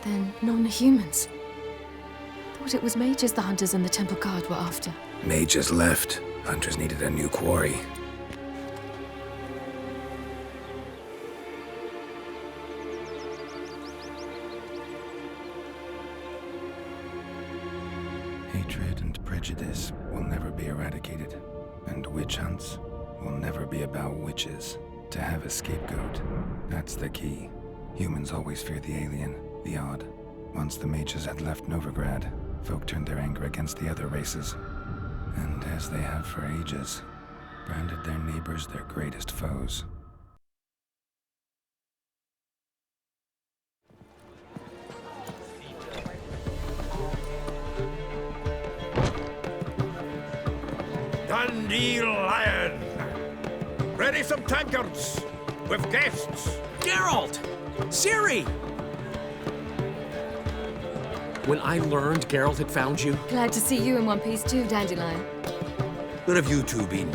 Then non-humans. Thought it was mages the hunters and the temple guard were after. Mages left. Hunters needed a new quarry. Hatred and prejudice will never be eradicated. And witch hunts will never be about witches. To have a scapegoat, that's the key. Humans always fear the alien, the odd. Once the mages had left Novigrad, folk turned their anger against the other races. And as they have for ages, branded their neighbors their greatest foes. Dandelion! Ready some tankards with guests. Geralt! Ciri! When I learned Geralt had found you... Glad to see you in one piece too, Dandelion. Where have you two been?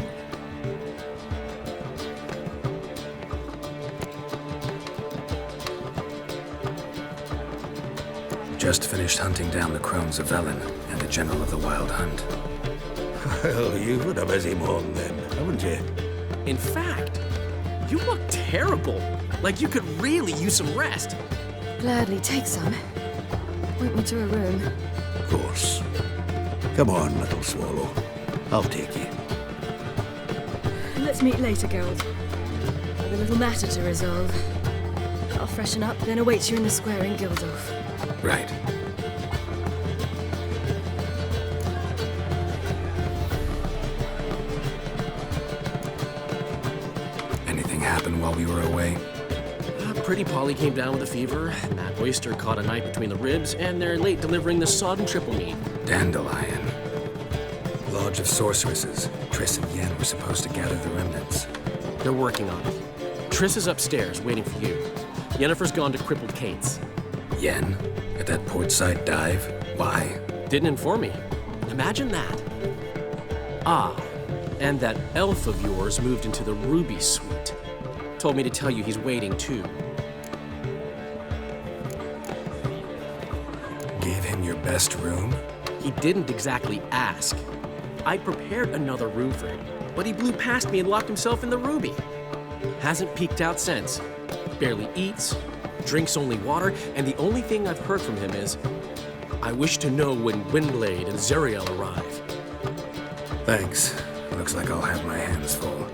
Just finished hunting down the crones of Velen and the general of the Wild Hunt. Well, you've had a busy morning then, haven't you? In fact, you look terrible. Like you could really use some rest. Gladly take some. Point me to a room. Of course. Come on, little swallow. I'll take you. Let's meet later, Geralt. With a little matter to resolve. I'll freshen up, then await you in the square in Gildorf. Right. Anything happen while we were away? Pretty Polly came down with a fever, Matt Oyster caught a knife between the ribs, and they're late delivering the sodden triple meat. Dandelion. Lodge of Sorceresses. Triss and Yen were supposed to gather the remnants. They're working on it. Triss is upstairs, waiting for you. Yennefer's gone to crippled Kate's. Yen? At that portside dive? Why? Didn't inform me. Imagine that. Ah, and that elf of yours moved into the Ruby Suite. Told me to tell you he's waiting too. Gave him your best room? He didn't exactly ask. I prepared another room for him, but he blew past me and locked himself in the Ruby. Hasn't peeked out since. Barely eats, drinks only water, and the only thing I've heard from him is, I wish to know when Windblade and Zeriel arrive. Thanks. Looks like I'll have my hands full.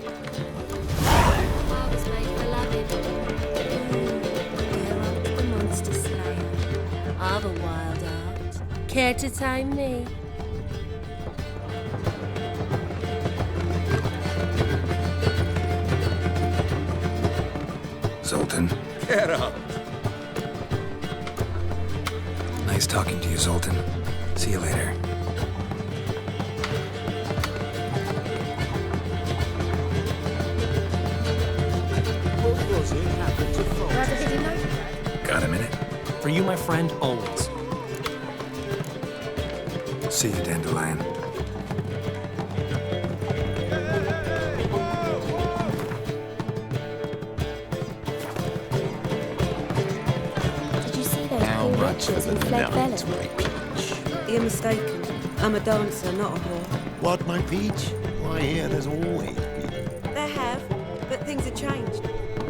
I've a wild art. Care to tame me? Zoltan. Get up. Nice talking to you, Zoltan. See you later. Got a minute? For you, my friend, always. See you, Dandelion. Did you see those cool riches in Flag Velen? You're mistaken. I'm a dancer, not a whore. What, my peach? Why, here there's always been. There have, but things have changed.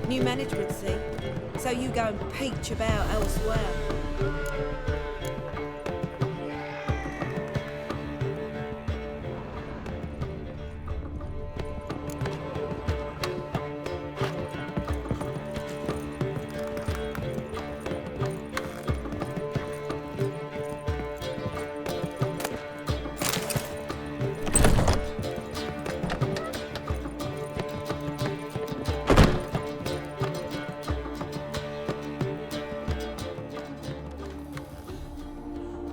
New management, see? So you go and peach about elsewhere.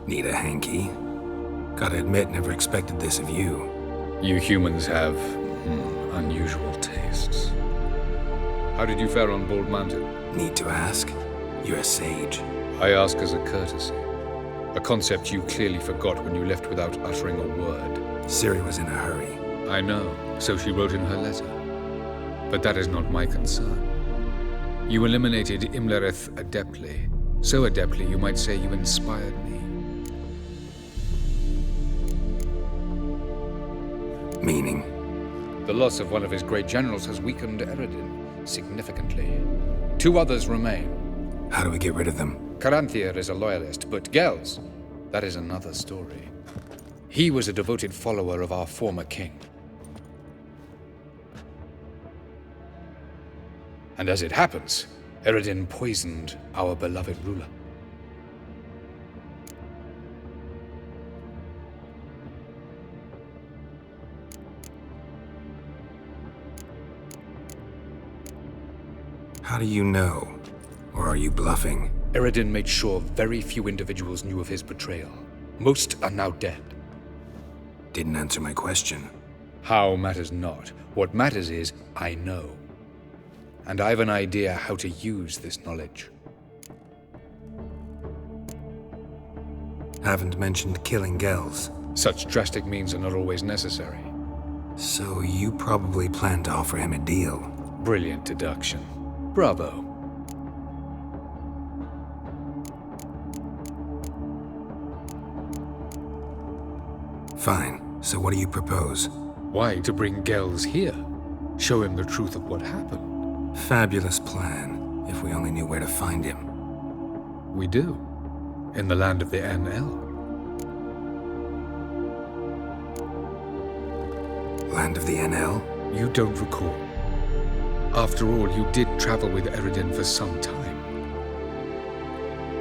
Need a hanky? Gotta admit, never expected this of you. You humans have unusual tastes. How did you fare on Bald Mountain? Need to ask? You're a sage. I ask as a courtesy. A concept you clearly forgot when you left without uttering a word. Ciri was in a hurry. I know, so she wrote in her letter. But that is not my concern. You eliminated Imlerith adeptly, So adeptly, you might say you inspired me. Meaning? The loss of one of his great generals has weakened Eredin significantly. 2 others remain. How do we get rid of them? Caranthir is a loyalist, but Gels, that is another story. He was a devoted follower of our former king. And as it happens, Eredin poisoned our beloved ruler. How do you know? Or are you bluffing? Eredin made sure very few individuals knew of his betrayal. Most are now dead. Didn't answer my question. How matters not. What matters is, I know. And I've an idea how to use this knowledge. Haven't mentioned killing Gels. Such drastic means are not always necessary. So you probably plan to offer him a deal. Brilliant deduction. Bravo. Fine. So what do you propose? Why, to bring Gels here? Show him the truth of what happened. Fabulous plan, if we only knew where to find him. We do. In the land of the NL. Land of the NL? You don't recall. After all, you did travel with Eredin for some time.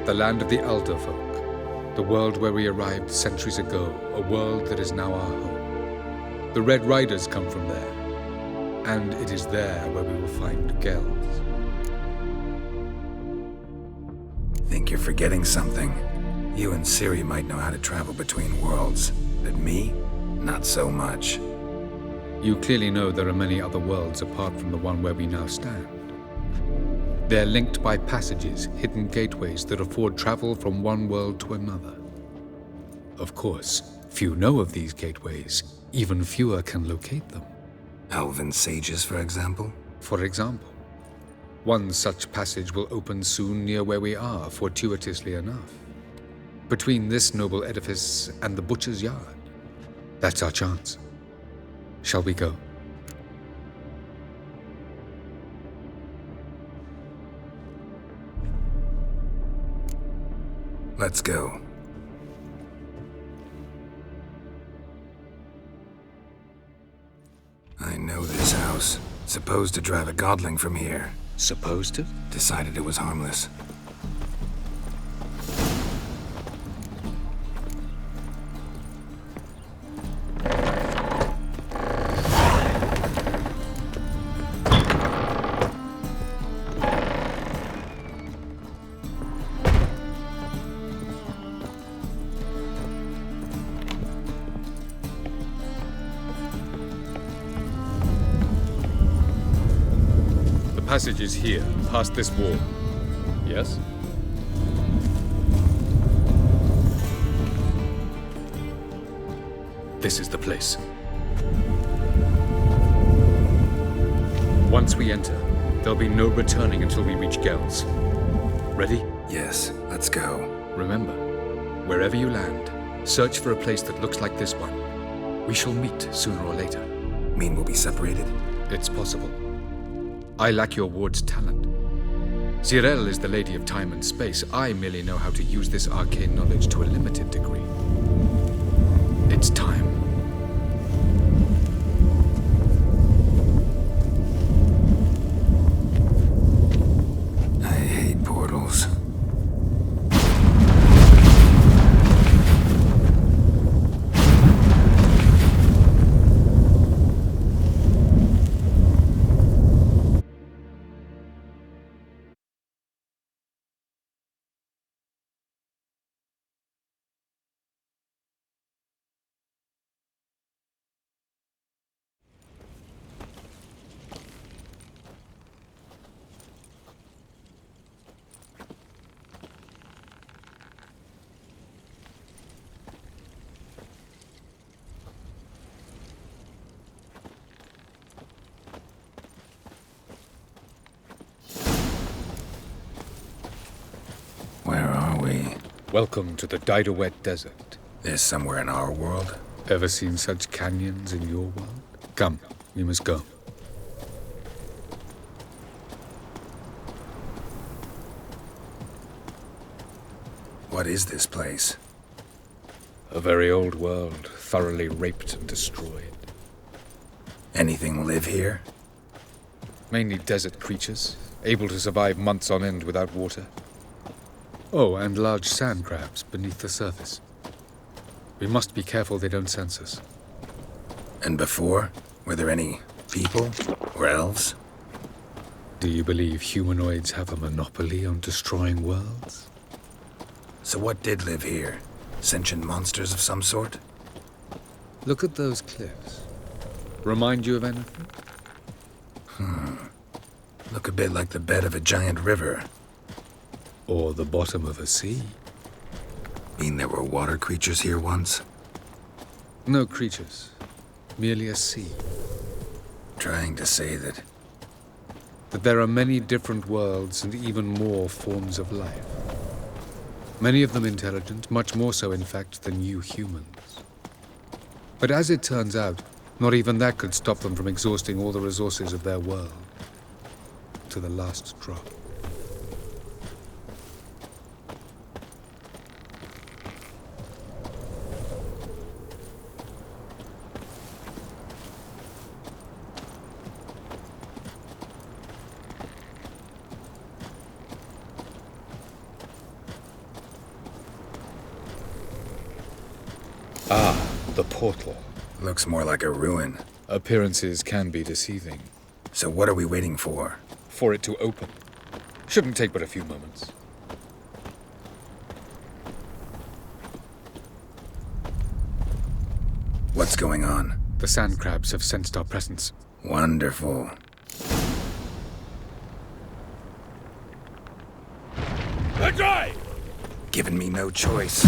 The land of the Elder Folk. The world where we arrived centuries ago. A world that is now our home. The Red Riders come from there. And it is there where we will find Gels. Think you're forgetting something. You and Ciri might know how to travel between worlds, but me? Not so much. You clearly know there are many other worlds apart from the one where we now stand. They're linked by passages, hidden gateways that afford travel from one world to another. Of course, few know of these gateways. Even fewer can locate them. Elven sages, for example? For example. One such passage will open soon near where we are, fortuitously enough. Between this noble edifice and the butcher's yard. That's our chance. Shall we go? Let's go. I know this house. Supposed to drive a godling from here. Supposed to? Decided it was harmless. Passage is here, past this wall. Yes? This is the place. Once we enter, there'll be no returning until we reach Gels. Ready? Yes, let's go. Remember, wherever you land, search for a place that looks like this one. We shall meet sooner or later. Mean we'll be separated? It's possible. I lack your ward's talent. Zirel is the lady of time and space. I merely know how to use this arcane knowledge to a limited degree. It's time. Welcome to the Didowet Desert. This somewhere in our world? Ever seen such canyons in your world? Come, we must go. What is this place? A very old world, thoroughly raped and destroyed. Anything live here? Mainly desert creatures, able to survive months on end without water. Oh, and large sand crabs beneath the surface. We must be careful they don't sense us. And before? Were there any people? Or elves? Do you believe humanoids have a monopoly on destroying worlds? So what did live here? Sentient monsters of some sort? Look at those cliffs. Remind you of anything? Look a bit like the bed of a giant river. Or the bottom of a sea? Mean there were water creatures here once? No creatures. Merely a sea. Trying to say that... That there are many different worlds and even more forms of life. Many of them intelligent, much more so in fact than you humans. But as it turns out, not even that could stop them from exhausting all the resources of their world. To the last drop. Ah, the portal. Looks more like a ruin. Appearances can be deceiving. So what are we waiting for? For it to open. Shouldn't take but a few moments. What's going on? The sand crabs have sensed our presence. Wonderful. Given me no choice.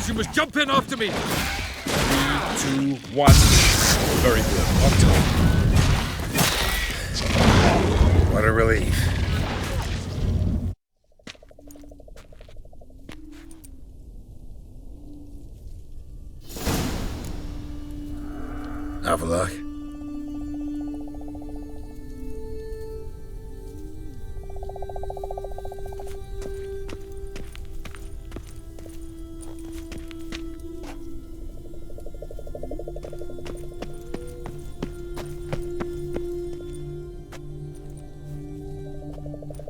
You must jump in after me! 3, 2, 1. Very good. On time. What a relief. Have a look.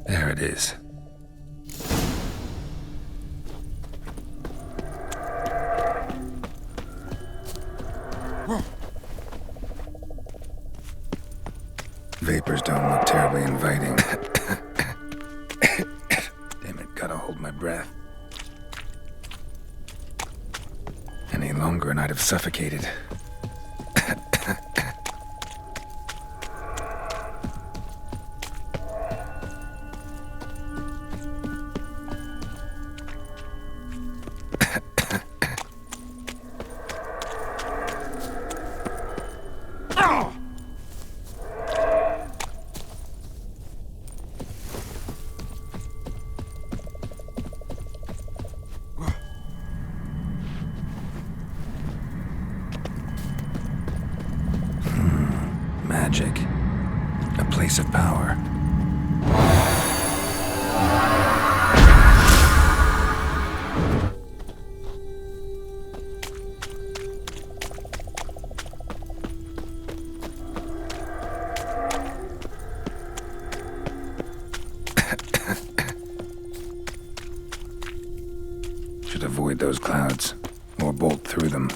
There it is. Vapors don't look terribly inviting. Damn it, gotta hold my breath. Any longer and I'd have suffocated. Magic. A place of power. Should avoid those clouds, or bolt through them.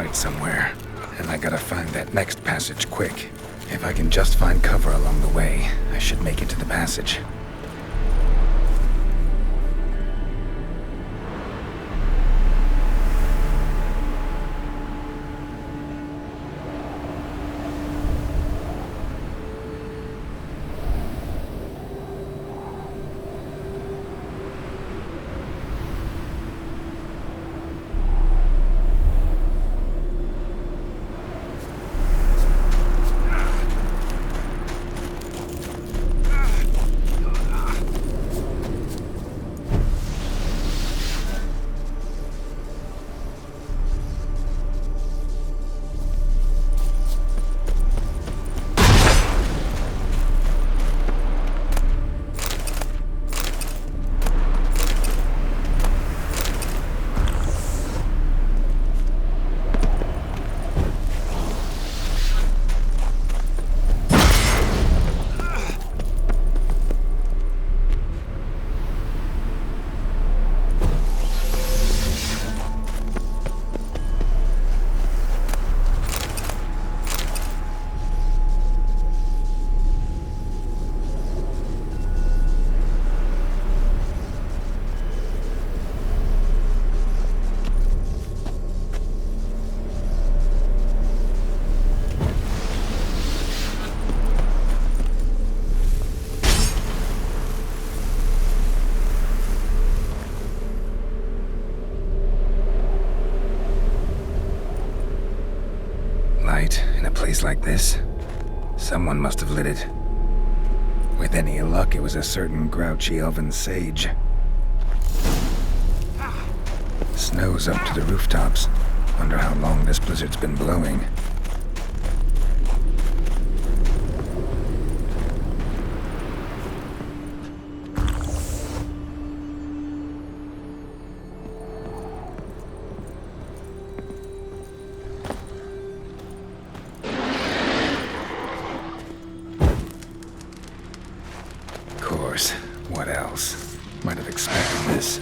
started somewhere, and I gotta find that next passage quick. If I can just find cover along the way, I should make it to the passage. In a place like this, someone must have lit it. With any luck, it was a certain grouchy elven sage. Snow's up to the rooftops. Wonder how long this blizzard's been blowing. What else? Might have expected this.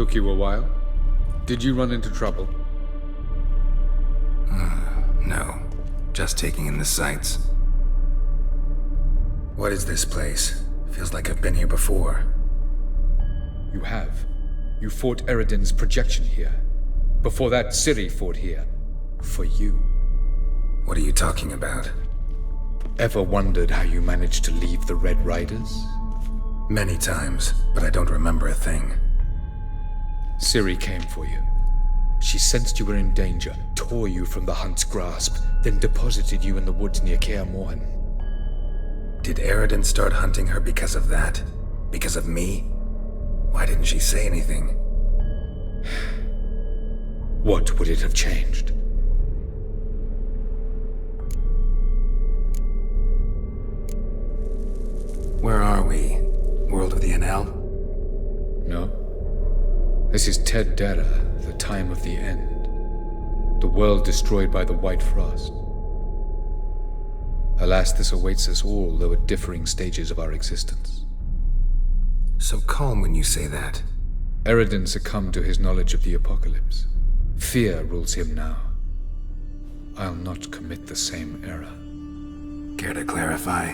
Took you a while? Did you run into trouble? No. Just taking in the sights. What is this place? Feels like I've been here before. You have. You fought Eridan's projection here. Before that, Ciri fought here. For you. What are you talking about? Ever wondered how you managed to leave the Red Riders? Many times, but I don't remember a thing. Ciri came for you. She sensed you were in danger, tore you from the Hunt's grasp, then deposited you in the woods near Kaer Morhen. Did Eridan start hunting her because of that? Because of me? Why didn't she say anything? What would it have changed? Where are we? World of the NL? No. This is Ted Dara, the time of the end. The world destroyed by the White Frost. Alas, this awaits us all, though at differing stages of our existence. So calm when you say that. Eridan succumbed to his knowledge of the apocalypse. Fear rules him now. I'll not commit the same error. Care to clarify?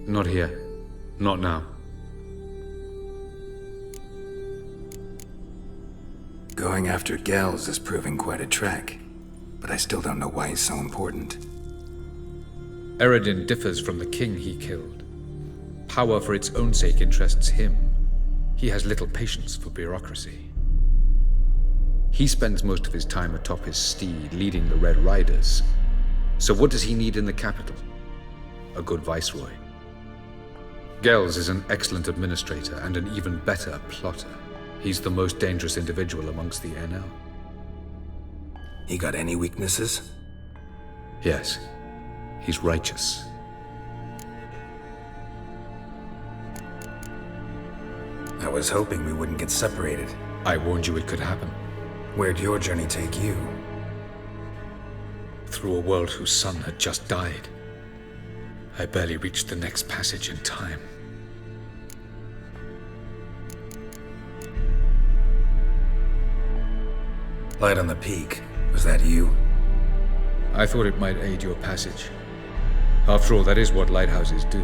Not here. Not now. Going after Gels is proving quite a trek, but I still don't know why he's so important. Eridan differs from the king he killed. Power for its own sake interests him. He has little patience for bureaucracy. He spends most of his time atop his steed, leading the Red Riders. So what does he need in the capital? A good viceroy. Gels is an excellent administrator and an even better plotter. He's the most dangerous individual amongst the NL. He got any weaknesses? Yes. He's righteous. I was hoping we wouldn't get separated. I warned you it could happen. Where'd your journey take you? Through a world whose sun had just died. I barely reached the next passage in time. Light on the peak. Was that you? I thought it might aid your passage. After all, that is what lighthouses do.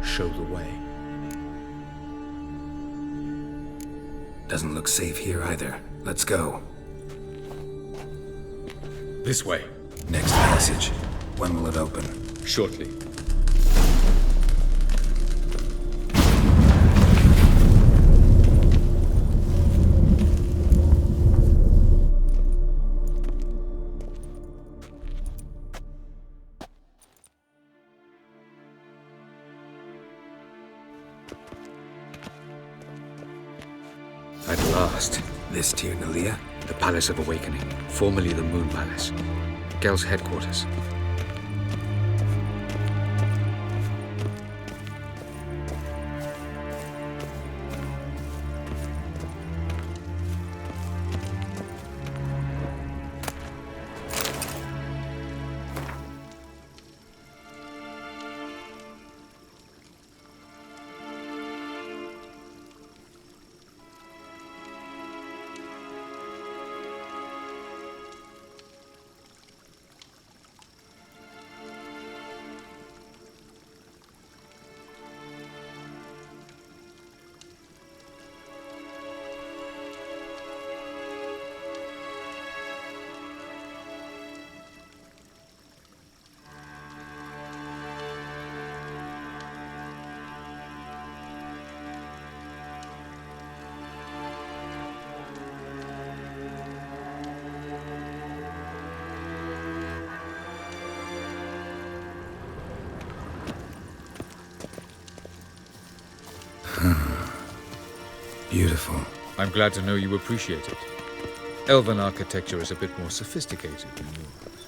Show the way. Doesn't look safe here either. Let's go. This way. Next passage. When will it open? Shortly. At last. This Tir Nalia? The Palace of Awakening, formerly the Moon Palace. Gel's headquarters. Beautiful. I'm glad to know you appreciate it. Elven architecture is a bit more sophisticated than yours.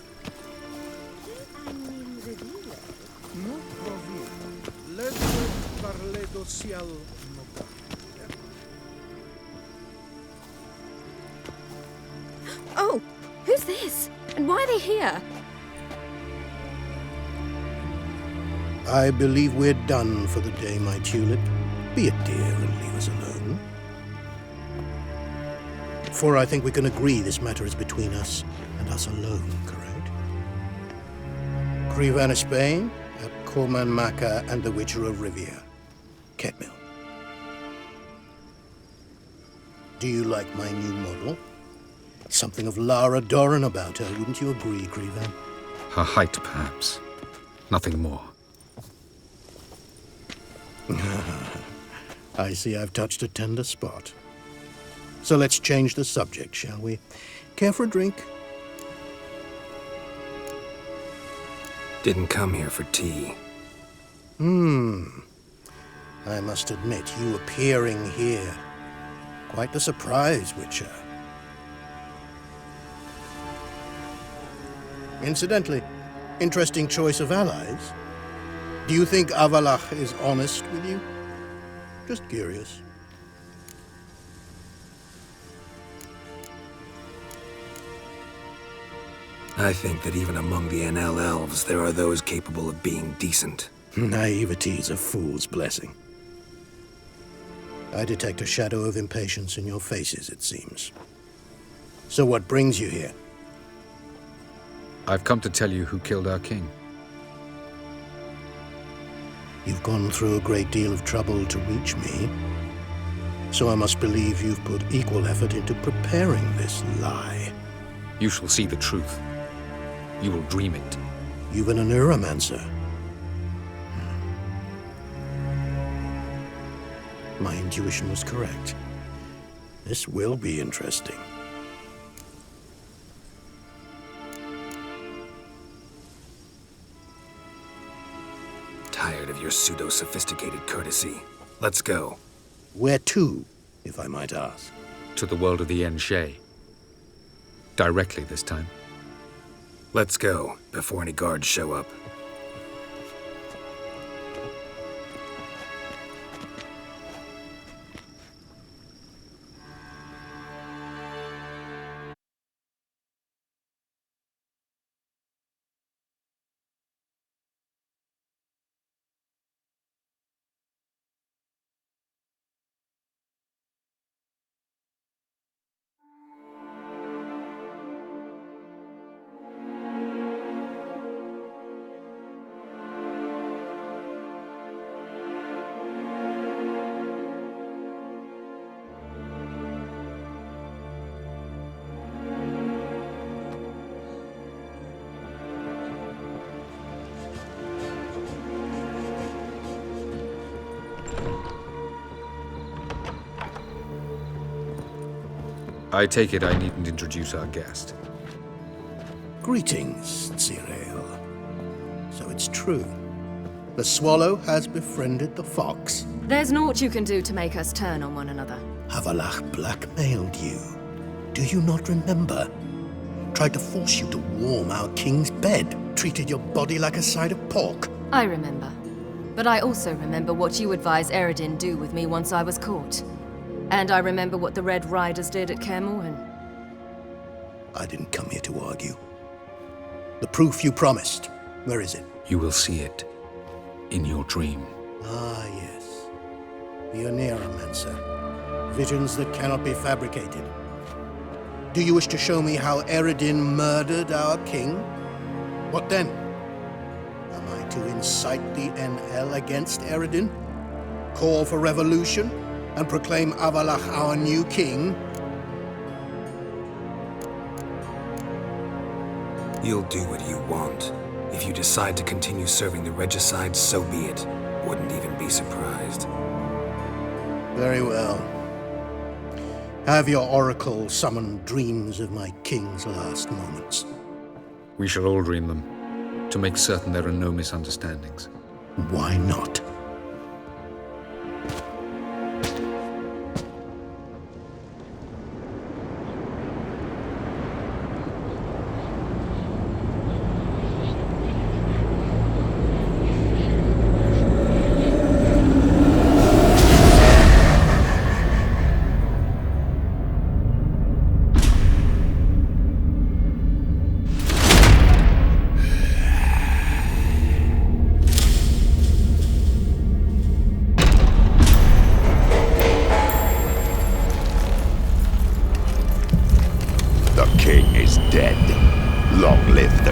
Oh, who's this? And why are they here? I believe we're done for the day, my tulip. Be a dear and leave us alone. Therefore, I think we can agree this matter is between us and us alone, correct? Crevan of Spain, at Corman Maca and the Witcher of Rivia. Ketmill. Do you like my new model? Something of Lara Doran about her, wouldn't you agree, Crevan? Her height, perhaps. Nothing more. I see I've touched a tender spot. So let's change the subject, shall we? Care for a drink? Didn't come here for tea. I must admit, you appearing here. Quite the surprise, Witcher. Incidentally, interesting choice of allies. Do you think Avalach is honest with you? Just curious. I think that even among the NL elves, there are those capable of being decent. Naivety is a fool's blessing. I detect a shadow of impatience in your faces, it seems. So what brings you here? I've come to tell you who killed our king. You've gone through a great deal of trouble to reach me. So I must believe you've put equal effort into preparing this lie. You shall see the truth. You will dream it. Even a neuromancer. My intuition was correct. This will be interesting. Tired of your pseudo-sophisticated courtesy. Let's go. Where to, if I might ask? To the world of the Enshe. Directly this time. Let's go, before any guards show up. I take it I needn't introduce our guest. Greetings, Cyril. So it's true. The swallow has befriended the fox. There's naught you can do to make us turn on one another. Avalach blackmailed you. Do you not remember? Tried to force you to warm our king's bed. Treated your body like a side of pork. I remember. But I also remember what you advised Eredin do with me once I was caught. And I remember what the Red Riders did at Kaer Morhen. I didn't come here to argue. The proof you promised, where is it? You will see it in your dream. Ah, yes. The Oneiromancer. Visions that cannot be fabricated. Do you wish to show me how Eredin murdered our king? What then? Am I to incite the NL against Eredin? Call for revolution? And proclaim Avalach our new king? You'll do what you want. If you decide to continue serving the regicide, so be it. Wouldn't even be surprised. Very well. Have your oracle summon dreams of my king's last moments. We shall all dream them, to make certain there are no misunderstandings. Why not?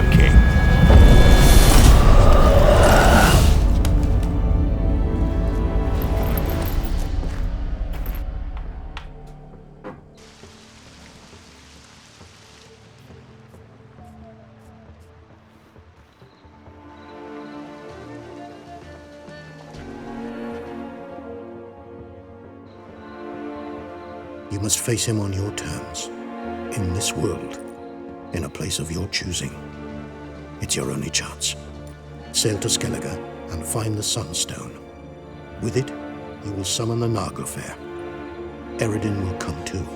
better king. You must face him on your terms, in this world, in a place of your choosing. It's your only chance. Sail to Skellige and find the Sunstone. With it, you will summon the Nagelfair. Eredin will come too.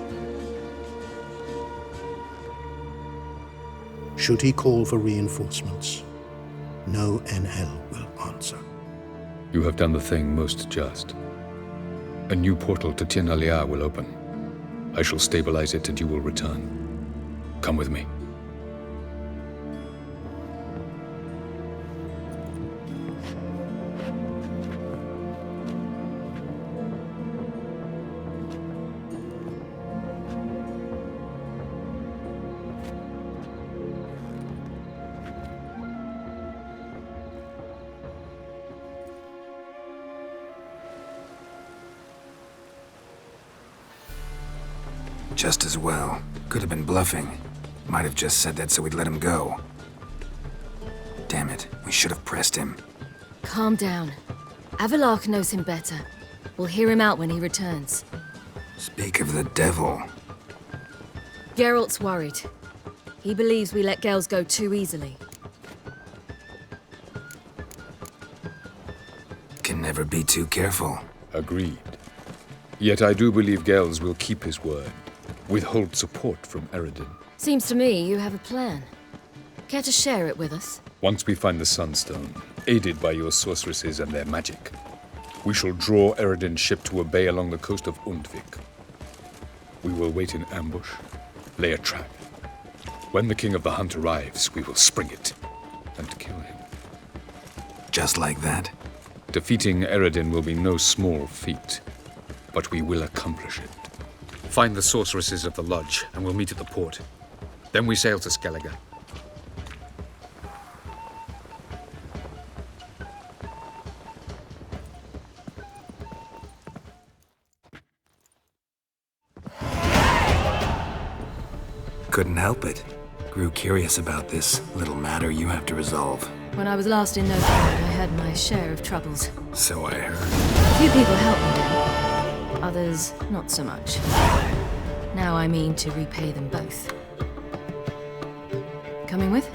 Should he call for reinforcements, no Enhel will answer. You have done the thing most just. A new portal to Tirnalia will open. I shall stabilize it and you will return. Come with me. Just as well. Could have been bluffing. Might have just said that so we'd let him go. Damn it, we should have pressed him. Calm down. Avalok knows him better. We'll hear him out when he returns. Speak of the devil. Geralt's worried. He believes we let girls go too easily. Can never be too careful. Agreed. Yet I do believe Gels will keep his word. Withhold support from Eredin. Seems to me you have a plan. Care to share it with us? Once we find the Sunstone, aided by your sorceresses and their magic, we shall draw Eredin's ship to a bay along the coast of Undvik. We will wait in ambush, lay a trap. When the King of the Hunt arrives, we will spring it and kill him. Just like that? Defeating Eredin will be no small feat, but we will accomplish it. Find the sorceresses of the lodge, and we'll meet at the port. Then we sail to Skellige. Couldn't help it. Grew curious about this little matter you have to resolve. When I was last in Novigrad, I had my share of troubles. So I heard. A few people helped me then. Others, not so much. Now I mean to repay them both. Coming with?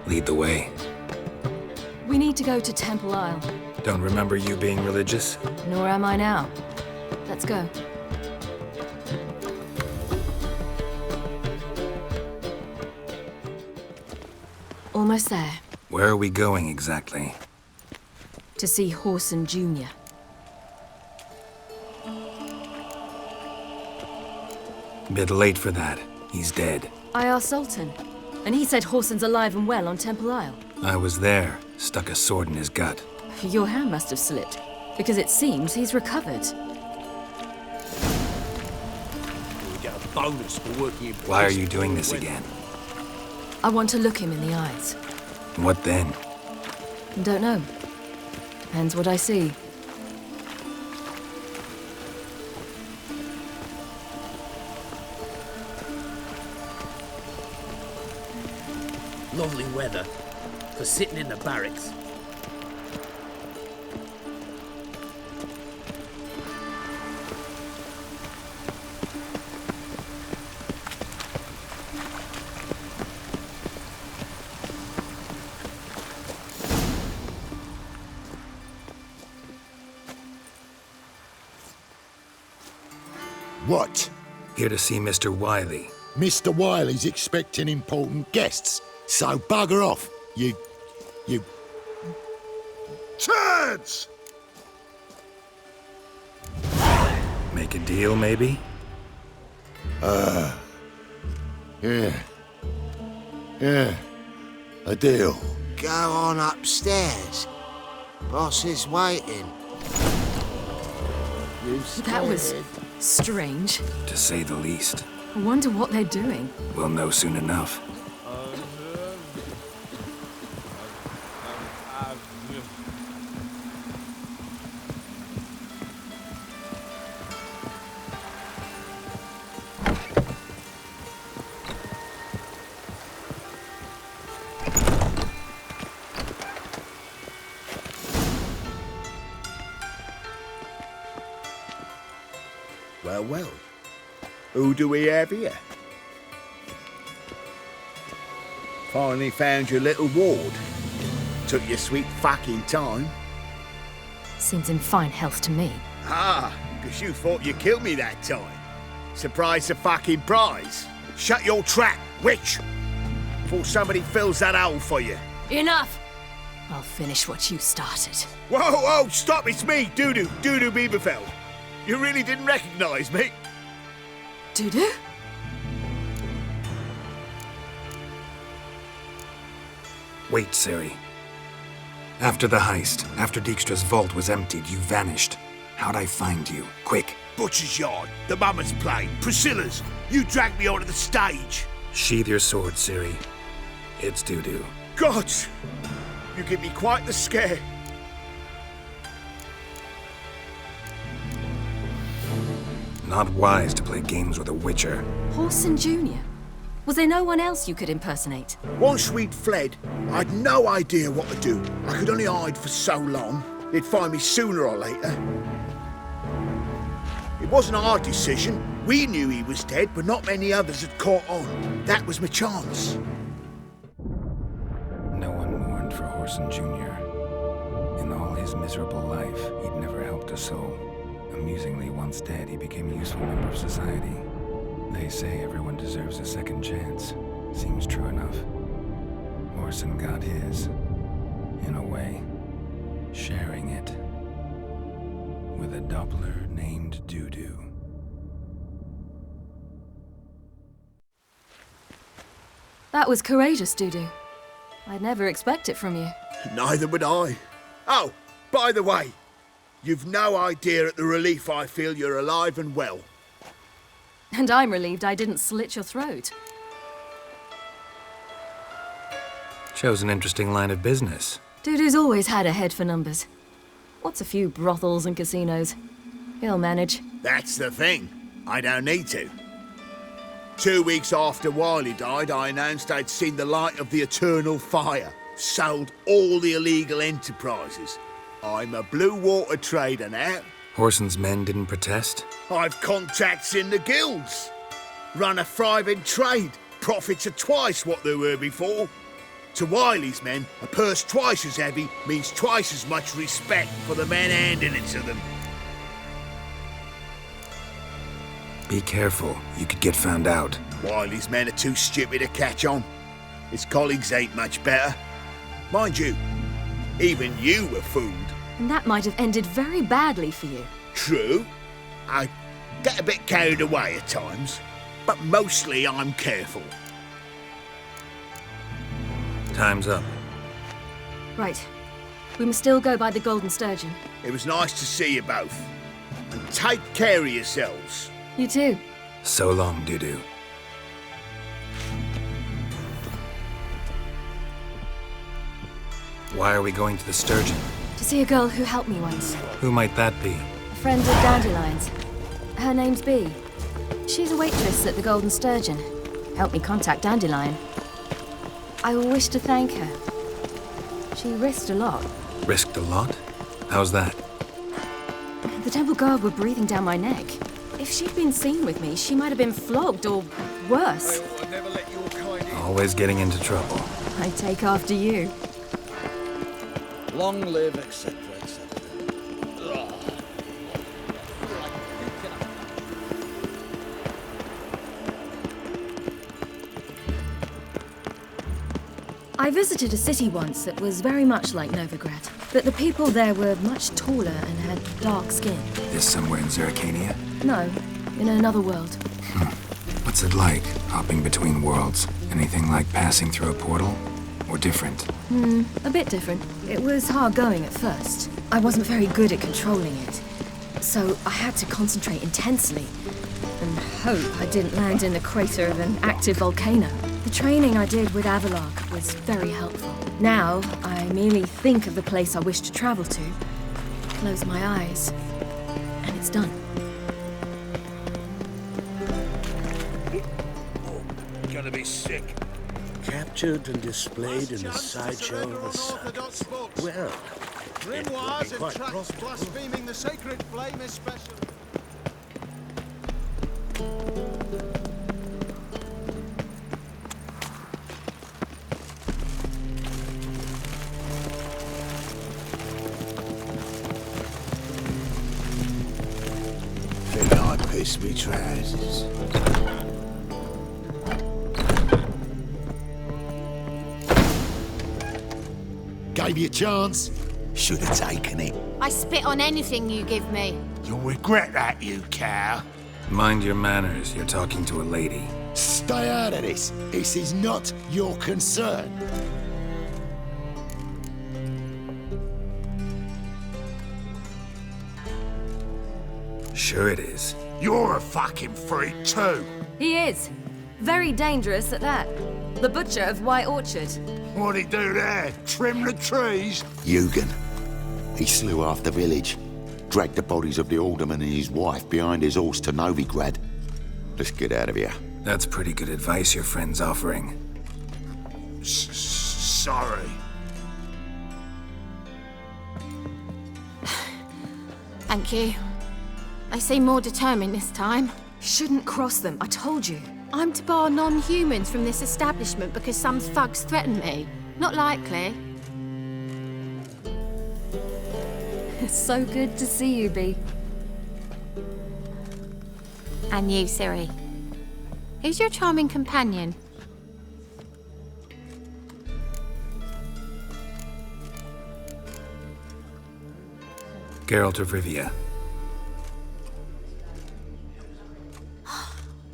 Lead the way. We need to go to Temple Isle. Don't remember you being religious? Nor am I now. Let's go. Almost there. Where are we going exactly? To see Horson Jr. Bit late for that. He's dead. I asked Sultan, and he said Horson's alive and well on Temple Isle. I was there. Stuck a sword in his gut. Your hand must have slipped, because it seems he's recovered. We get a bonus for working in Why are you doing this again? I want to look him in the eyes. What then? Don't know. Depends what I see. Lovely weather for sitting in the barracks. What? Here to see Mr. Wiley. Mr. Wiley's expecting important guests, so bugger off, you... turds! Make a deal, maybe? Yeah, a deal. Go on upstairs. Boss is waiting. That was strange. To say the least. I wonder what they're doing. We'll know soon enough. Well, well. Who do we have here? Finally found your little ward. Took your sweet fucking time. Seems in fine health to me. Ah, because you thought you killed me that time. Surprise the fucking prize. Shut your trap, witch! Before somebody fills that hole for you. Enough! I'll finish what you started. Whoa, whoa, stop, it's me, Dudu Bieberfeld. You really didn't recognise me? Dudu? Wait, Ciri. After the heist, after Dijkstra's vault was emptied, you vanished. How'd I find you? Quick. Butcher's Yard, the Mama's Plane, Priscilla's. You dragged me onto the stage. Sheathe your sword, Ciri. It's Dudu. God! You give me quite the scare. Not wise to play games with a witcher. Whoreson Jr.? Was there no one else you could impersonate? Once we'd fled, I'd no idea what to do. I could only hide for so long. They'd find me sooner or later. It wasn't our decision. We knew he was dead, but not many others had caught on. That was my chance. No one mourned for Whoreson Jr. In all his miserable life, he'd never helped a soul. Amusingly, once dead, he became a useful member of society. They say everyone deserves a second chance. Seems true enough. Whoreson got his, in a way, sharing it with a Doppler named Dudu. That was courageous, Dudu. I'd never expect it from you. Neither would I. Oh, by the way, you've no idea at the relief I feel you're alive and well. And I'm relieved I didn't slit your throat. Shows an interesting line of business. Dudu's always had a head for numbers. What's a few brothels and casinos? He'll manage. That's the thing. I don't need to. 2 weeks after Wiley died, I announced I'd seen the light of the eternal fire. Sold all the illegal enterprises. I'm a blue water trader now. Whoreson's men didn't protest? I've contacts in the guilds. Run a thriving trade. Profits are twice what they were before. To Wiley's men, a purse twice as heavy means twice as much respect for the men handing it to them. Be careful, you could get found out. Wiley's men are too stupid to catch on. His colleagues ain't much better. Mind you, even you were fooled. And that might have ended very badly for you. True. I get a bit carried away at times, but mostly I'm careful. Time's up. Right. We must still go by the Golden Sturgeon. It was nice to see you both. And take care of yourselves. You too. So long, Dudu. Why are we going to the Sturgeon? To see a girl who helped me once. Who might that be? A friend of Dandelion's. Her name's Bee. She's a waitress at the Golden Sturgeon. Helped me contact Dandelion. I wish to thank her. She risked a lot. Risked a lot? How's that? The temple guard were breathing down my neck. If she'd been seen with me, she might have been flogged or worse. Always getting into trouble. I take after you. Long live, etc., etc. I visited a city once that was very much like Novigrad, but the people there were much taller and had dark skin. This somewhere in Zerrikania? No, in another world. What's it like, hopping between worlds? Anything like passing through a portal? Or different? A bit different. It was hard going at first. I wasn't very good at controlling it, so I had to concentrate intensely. And hope I didn't land in the crater of an active volcano. The training I did with Avalok was very helpful. Now, I merely think of the place I wish to travel to, close my eyes, and it's done. Gonna be sick. Captured and displayed in a sideshow of a circus. Well, grimoires and tracts blaspheming the sacred flame especially. Think I pissed me trousers. Gave you a chance. Should have taken it. I spit on anything you give me. You'll regret that, you cow. Mind your manners, you're talking to a lady. Stay out of this. This is not your concern. Sure it is. You're a fucking freak too. He is. Very dangerous at that. The butcher of White Orchard. What'd he do there? Trim the trees? Eugen. He slew half the village. Dragged the bodies of the alderman and his wife behind his horse to Novigrad. Let's get out of here. That's pretty good advice your friend's offering. Sorry. Thank you. They seem more determined this time. Shouldn't cross them, I told you. I'm to bar non-humans from this establishment because some thugs threaten me. Not likely. It's so good to see you, Bee. And you, Ciri. Who's your charming companion? Geralt of Rivia.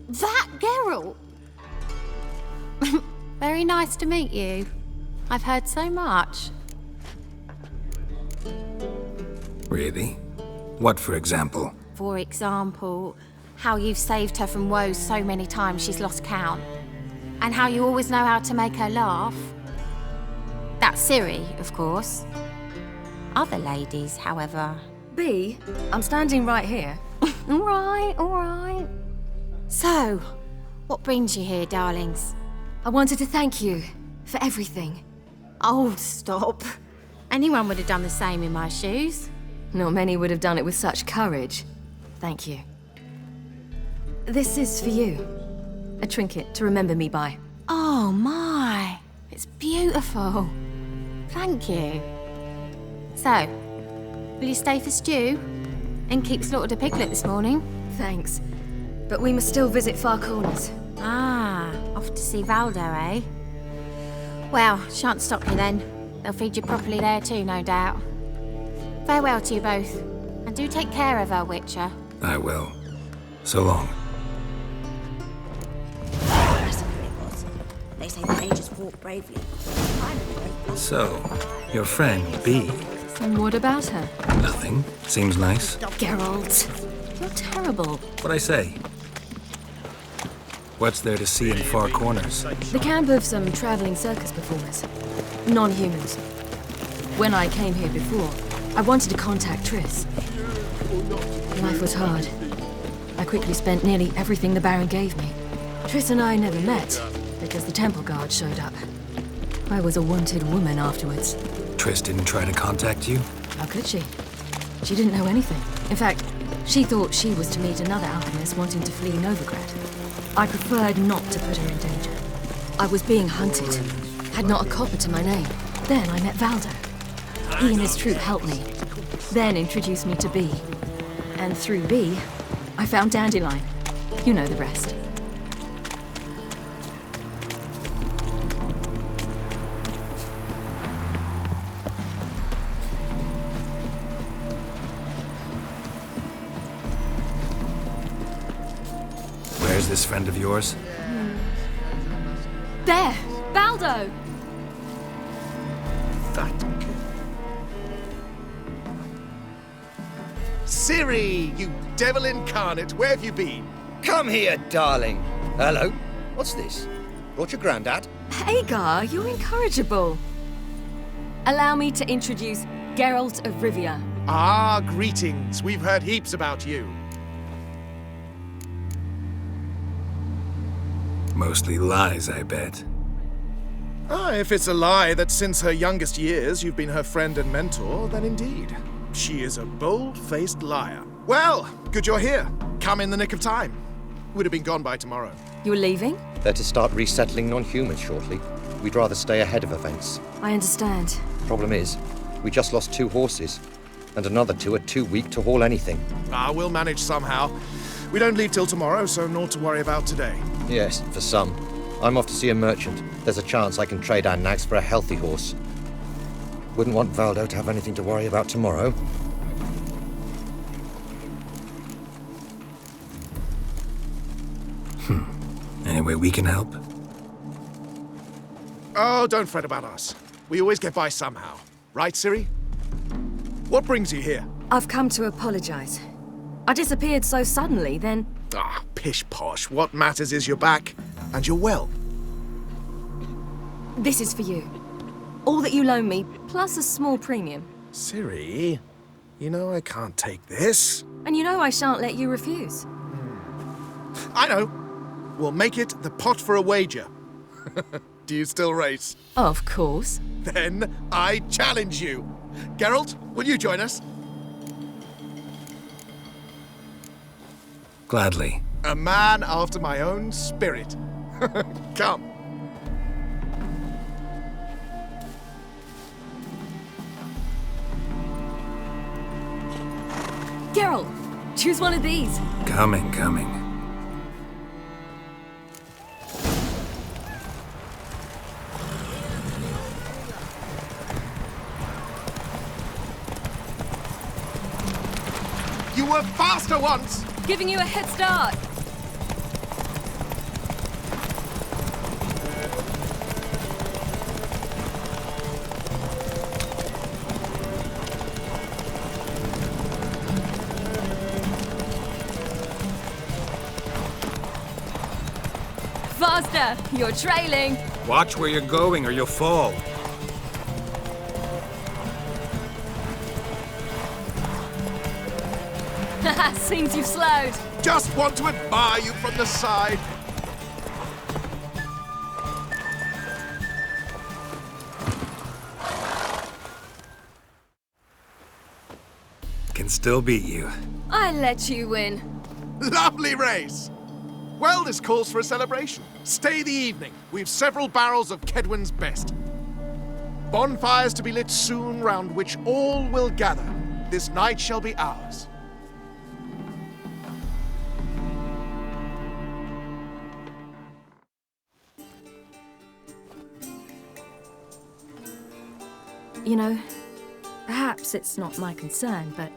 That Geralt! Very nice to meet you. I've heard so much. Really? What, for example? For example, how you've saved her from woes so many times she's lost count. And how you always know how to make her laugh. That's Ciri, of course. Other ladies, however... Bee, I'm standing right here. All right. So, what brings you here, darlings? I wanted to thank you for everything. Oh, stop. Anyone would have done the same in my shoes. Not many would have done it with such courage. Thank you. This is for you. A trinket to remember me by. Oh, my. It's beautiful. Thank you. So, will you stay for stew? And keep slaughtered a piglet this morning? Thanks. But we must still visit Far Corners. Ah, off to see Valdo, eh? Well, shan't stop you then. They'll feed you properly there too, no doubt. Farewell to you both. And do take care of her, Witcher. I will. So long. They say the mages fought bravely. So, your friend, Bee. And what about her? Nothing. Seems nice. Geralt, you're terrible. What'd I say? What's there to see in Far Corners? The camp of some traveling circus performers. Non-humans. When I came here before, I wanted to contact Triss. Life was hard. I quickly spent nearly everything the Baron gave me. Triss and I never met, because the temple guard showed up. I was a wanted woman afterwards. Triss didn't try to contact you? How could she? She didn't know anything. In fact, she thought she was to meet another alchemist wanting to flee Novigrad. I preferred not to put her in danger. I was being hunted. Had not a copper to my name. Then I met Valdo. He and his troop helped me. Then introduced me to Bee. And through Bee, I found Dandelion. You know the rest. Where's this friend of yours? There! Valdo! Ciri, you devil incarnate, where have you been? Come here, darling. Hello. What's this? Brought your granddad? Hagar, you're incorrigible. Allow me to introduce Geralt of Rivia. Ah, greetings. We've heard heaps about you. Mostly lies, I bet. Ah, if it's a lie that since her youngest years you've been her friend and mentor, then indeed. She is a bold-faced liar. Well, good you're here. Come in the nick of time. Would have been gone by tomorrow. You're leaving? They're to start resettling non-humans shortly. We'd rather stay ahead of events. I understand. Problem is, we just lost 2 horses, and another 2 are too weak to haul anything. Ah, we'll manage somehow. We don't leave till tomorrow, so naught to worry about today. Yes, for some. I'm off to see a merchant. There's a chance I can trade our nags for a healthy horse. Wouldn't want Valdo to have anything to worry about tomorrow. Any way we can help? Oh, don't fret about us. We always get by somehow. Right, Ciri? What brings you here? I've come to apologize. I disappeared so suddenly, then... Ah, pish-posh. What matters is you're back, and you're well. This is for you. All that you loan me, plus a small premium. Ciri, you know I can't take this. And you know I shan't let you refuse. I know. We'll make it the pot for a wager. Do you still race? Of course. Then I challenge you. Geralt, will you join us? Gladly. A man after my own spirit. Come. Geralt, choose one of these. Coming. You were faster once! Giving you a head start. Faster! You're trailing. Watch where you're going or you'll fall. Seems you've slowed. Just want to admire you from the side. Can still beat you. I let you win. Lovely race! Well, this calls for a celebration. Stay the evening. We've several barrels of Kedwin's best. Bonfires to be lit soon, round which all will gather. This night shall be ours. You know, perhaps it's not my concern, but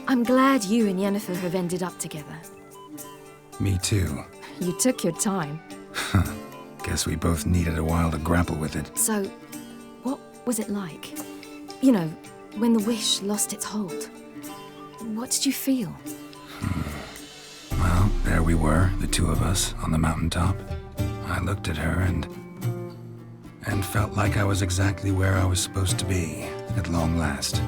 I'm glad you and Yennefer have ended up together. Me too. You took your time. Guess we both needed a while to grapple with it. So, what was it like? You know, when the wish lost its hold. What did you feel? Well, there we were, the 2 of us, on the mountaintop. I looked at her and felt like I was exactly where I was supposed to be, at long last.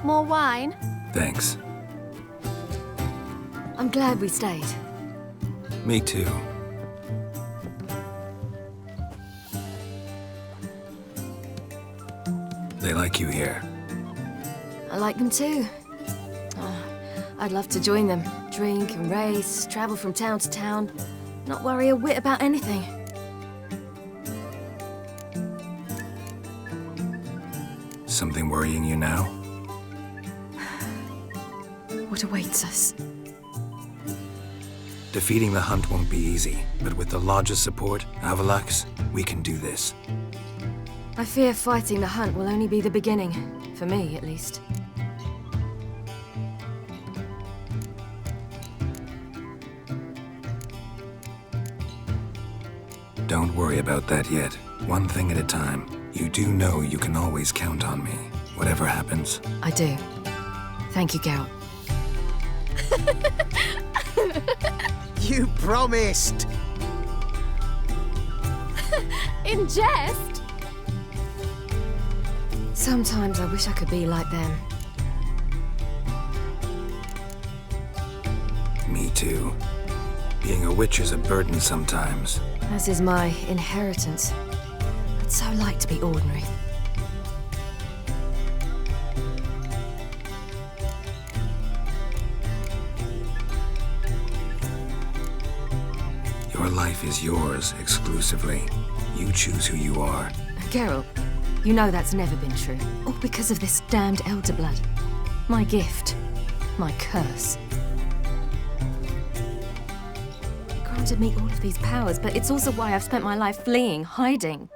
More wine? Thanks. I'm glad we stayed. Me too. They like you here. I like them too. Oh, I'd love to join them. Drink and race, travel from town to town, not worry a whit about anything. Something worrying you now? What awaits us? Defeating the hunt won't be easy, but with the Lodge's support, Avalax, we can do this. I fear fighting the hunt will only be the beginning, for me at least. Don't worry about that yet. One thing at a time. You do know you can always count on me whatever happens. I do. Thank you, Geralt. You promised! In jest? Sometimes I wish I could be like them. Me too. Being a witch is a burden sometimes. As is my inheritance. I'd so like to be ordinary. Your life is yours exclusively. You choose who you are. Geralt, you know that's never been true. All because of this damned elder blood. My gift. My curse. It granted me all of these powers, but it's also why I've spent my life fleeing, hiding.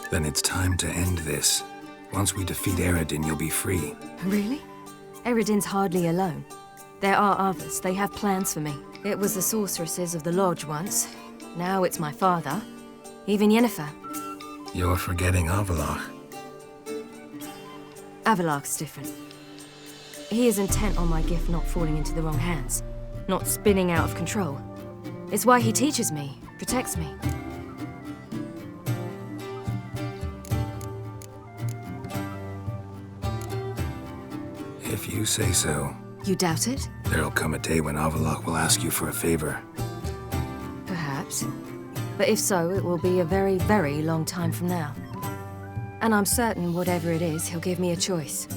Then it's time to end this. Once we defeat Eredin, you'll be free. Really? Eredin's hardly alone. There are others. They have plans for me. It was the sorceresses of the Lodge once. Now it's my father. Even Yennefer. You're forgetting Avalach. Avalach's different. He is intent on my gift not falling into the wrong hands. Not spinning out of control. It's why he teaches me, protects me. If you say so. You doubt it? There'll come a day when Avalach will ask you for a favor. Perhaps. But if so, it will be a very, very long time from now. And I'm certain whatever it is, he'll give me a choice.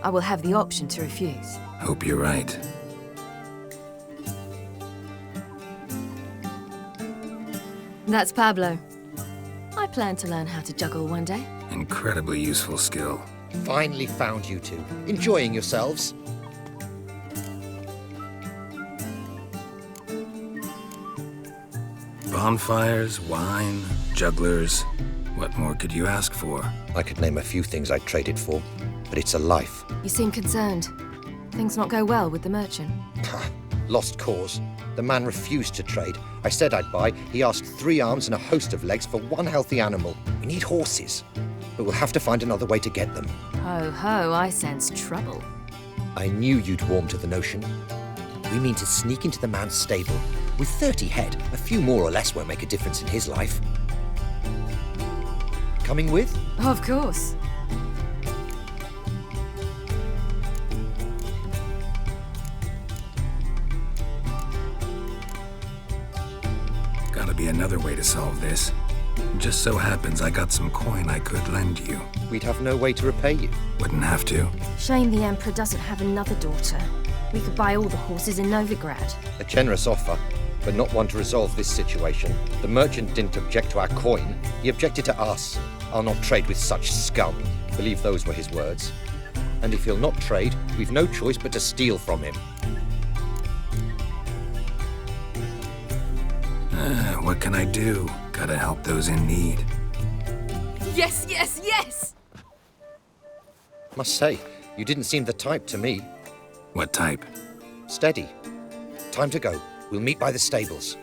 I will have the option to refuse. Hope you're right. That's Pablo. I plan to learn how to juggle one day. Incredibly useful skill. Finally found you two. Enjoying yourselves? Bonfires, wine, jugglers. What more could you ask for? I could name a few things I'd trade it for, but it's a life. You seem concerned. Things not go well with the merchant. Lost cause. The man refused to trade. I said I'd buy. He asked 3 arms and a host of legs for 1 healthy animal. We need horses, but we'll have to find another way to get them. Ho ho, I sense trouble. I knew you'd warm to the notion. We mean to sneak into the man's stable. With 30 head, a few more or less won't make a difference in his life. Coming with? Of course. Gotta be another way to solve this. Just so happens I got some coin I could lend you. We'd have no way to repay you. Wouldn't have to. Shame the Emperor doesn't have another daughter. We could buy all the horses in Novigrad. A generous offer, but not one to resolve this situation. The merchant didn't object to our coin. He objected to us. I'll not trade with such scum. Believe those were his words. And if he'll not trade, we've no choice but to steal from him. What can I do? Gotta help those in need. Yes, yes, yes! Must say, you didn't seem the type to me. What type? Steady. Time to go. We'll meet by the stables.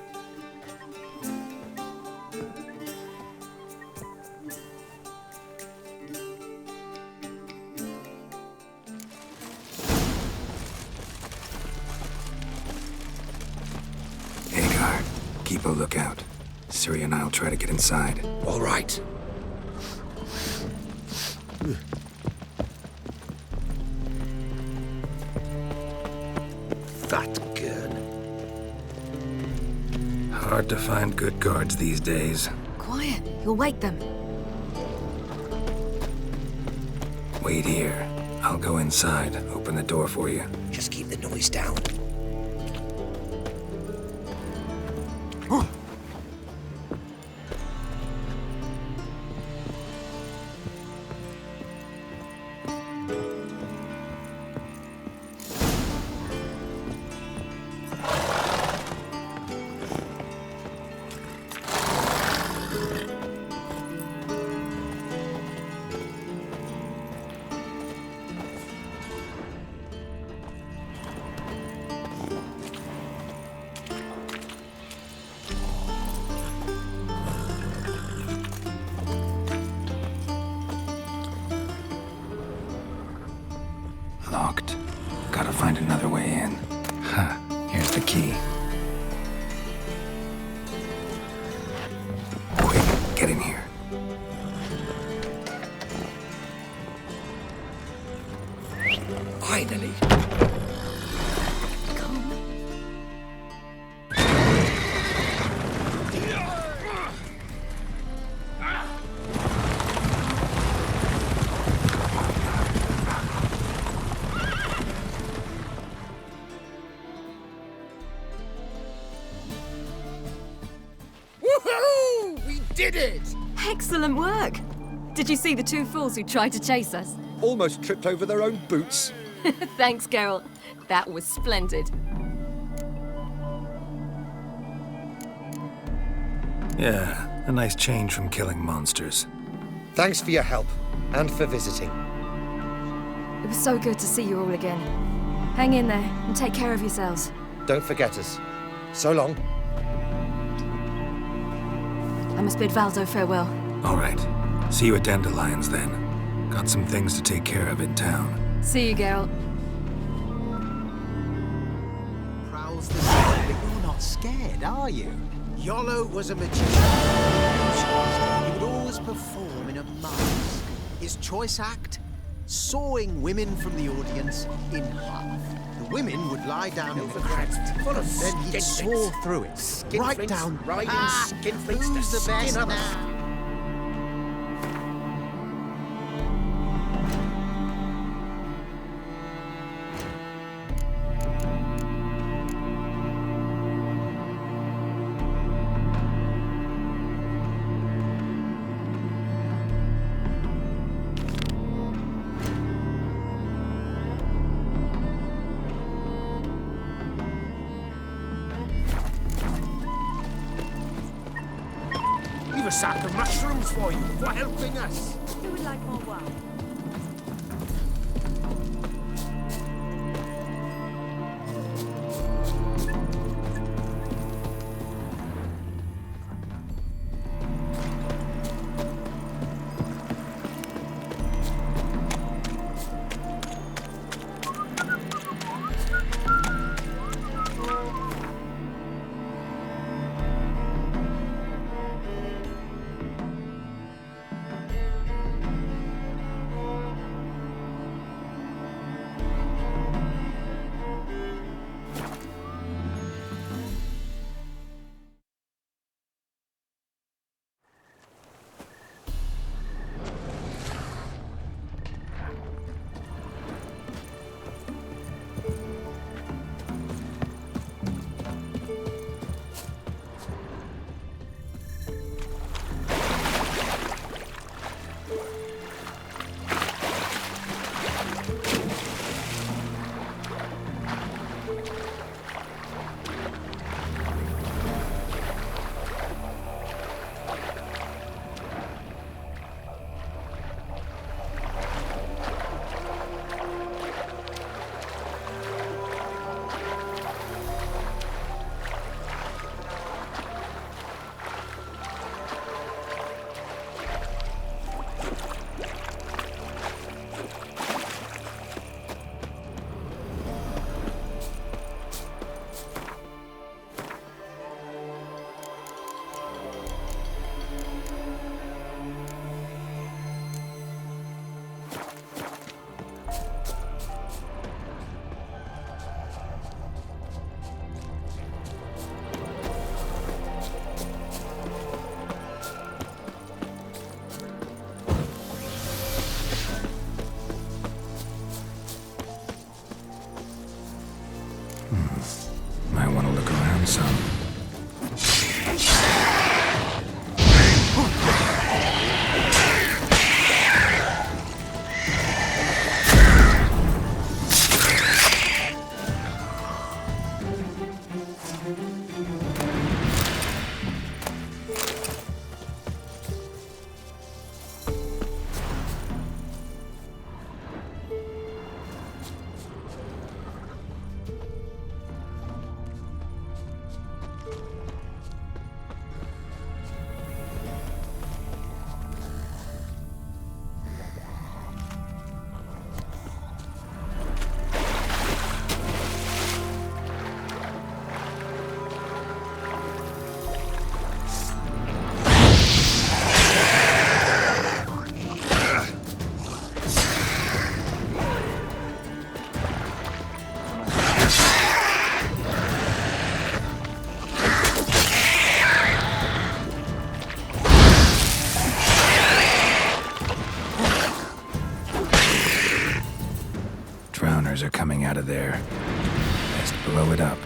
Hagar, keep a lookout. Ciri and I'll try to get inside. All right. That gun. Hard to find good guards these days. Quiet, you'll wake them. Wait here. I'll go inside, open the door for you. Just keep the noise down. Locked. Gotta find another way in. Huh. Here's the key. Quick, get in here. Finally. Woohoo! We did it! Excellent work! Did you see the two fools who tried to chase us? Almost tripped over their own boots. Thanks, Carol. That was splendid. Yeah, a nice change from killing monsters. Thanks for your help, and for visiting. It was so good to see you all again. Hang in there, and take care of yourselves. Don't forget us. So long. I must bid Valdo farewell. All right. See you at Dandelion's then. Got some things to take care of in town. See you, Geralt. Prowls the city, but you're not scared, are you? Yolo was a magician. He would always perform in a mask. His choice act? Sawing women from the audience in half. The women would lie down in the crowd. Then he'd saw through it. Right down. Who's the best now? We've a sack of mushrooms for you for helping us. Who would like more wine? Might want to look around some. prisoners are coming out of there. Best blow it up.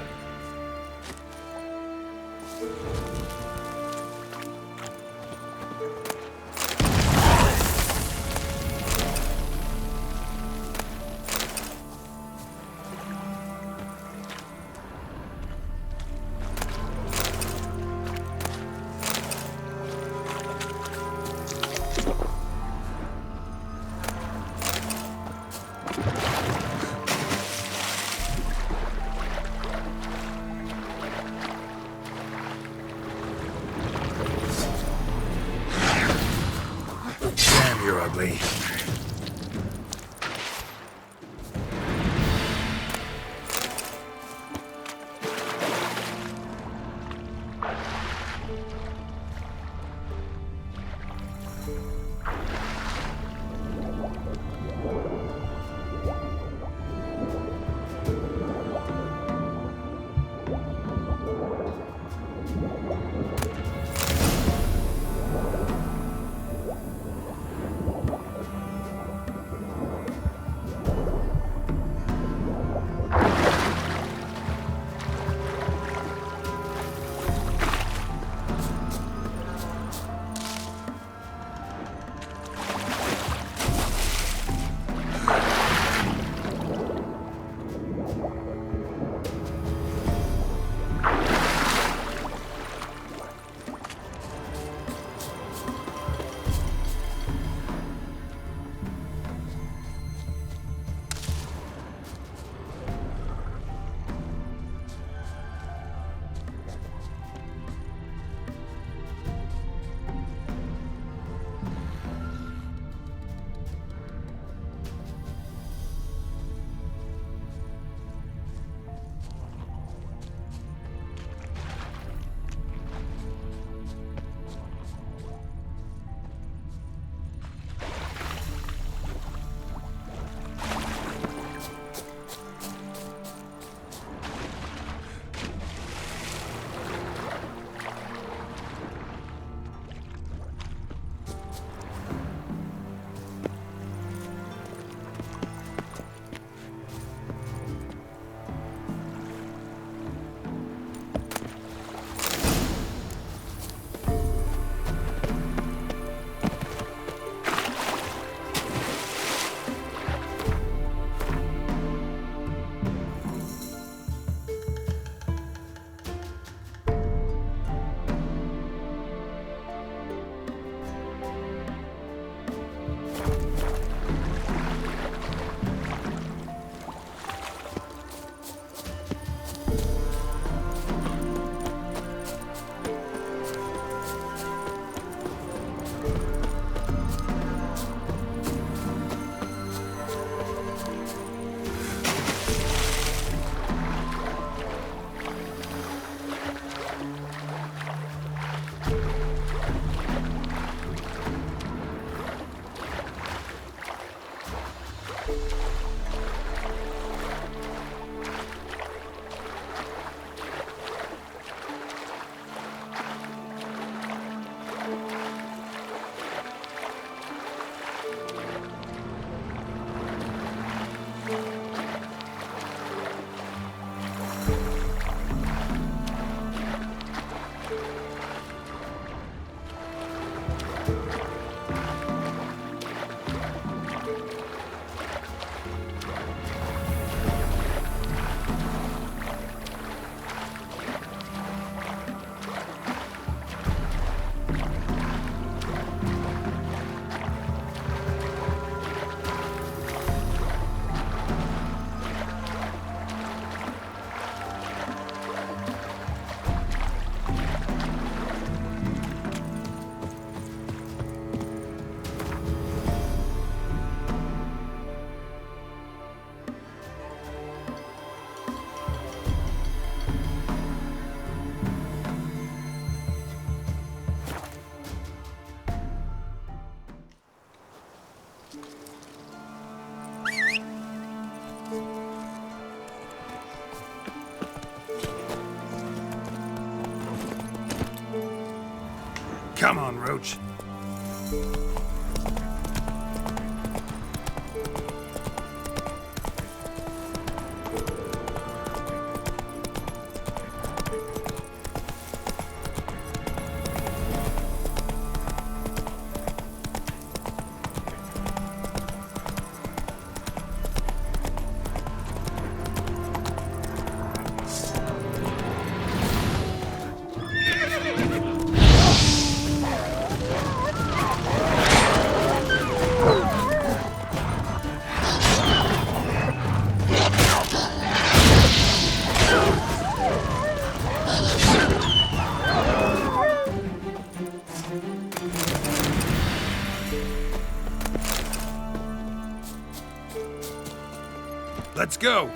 You're ugly. Come on, Roach. Let's go!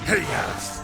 Hey, yes.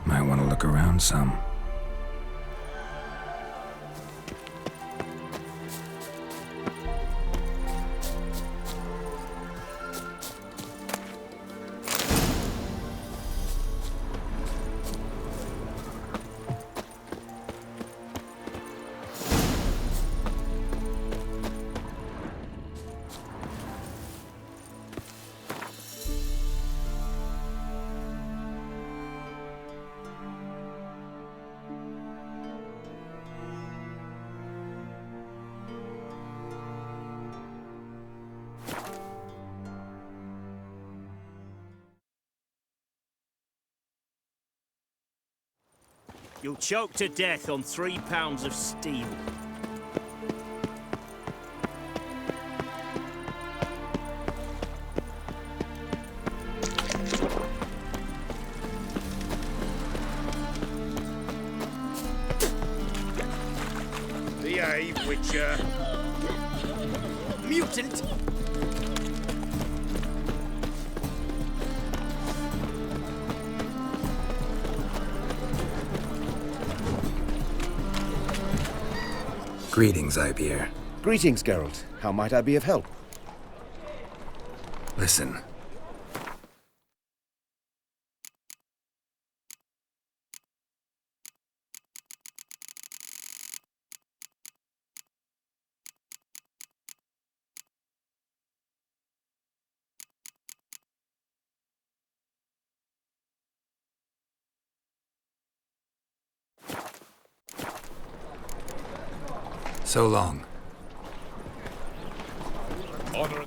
Might want to look around some. You'll choke to death on 3 pounds of steel. Behave, Witcher. Mutant! Greetings, Ibeer. Greetings, Geralt. How might I be of help? Listen. So long. Honor